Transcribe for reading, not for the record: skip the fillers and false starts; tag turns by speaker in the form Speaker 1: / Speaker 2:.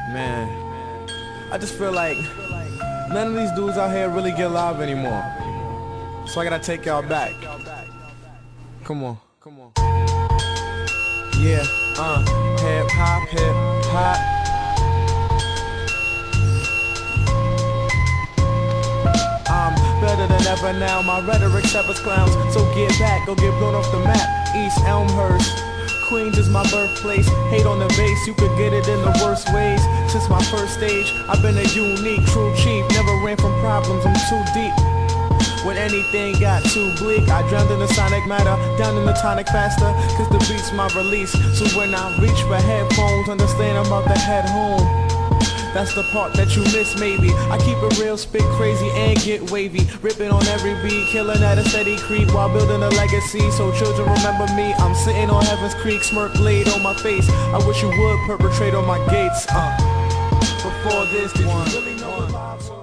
Speaker 1: Man, I just feel like none of these dudes out here really get live anymore. So I gotta take y'all back. Come on. Yeah, hip hop, hip hop. I'm better than ever now, my rhetoric severs clowns. So get back, go get blown off the map. East Elmhurst, Queens is my birthplace. Hate on the base, you could get it in the worst ways. Since my first stage, I've been a unique, true chief. Never ran from problems, I'm too deep. When anything got too bleak, I drowned in the sonic matter, down in the tonic faster, cause the beat's my release. So when I reach for headphones, understand I'm about to head home. That's the part that you miss maybe. I keep it real, spit crazy and get wavy, ripping on every beat, killing at a steady creep while building a legacy. So children remember me, I'm sitting on Heaven's Creek, smirk laid on my face. I wish you would perpetrate on my gates. Before this, did you really know the vibes?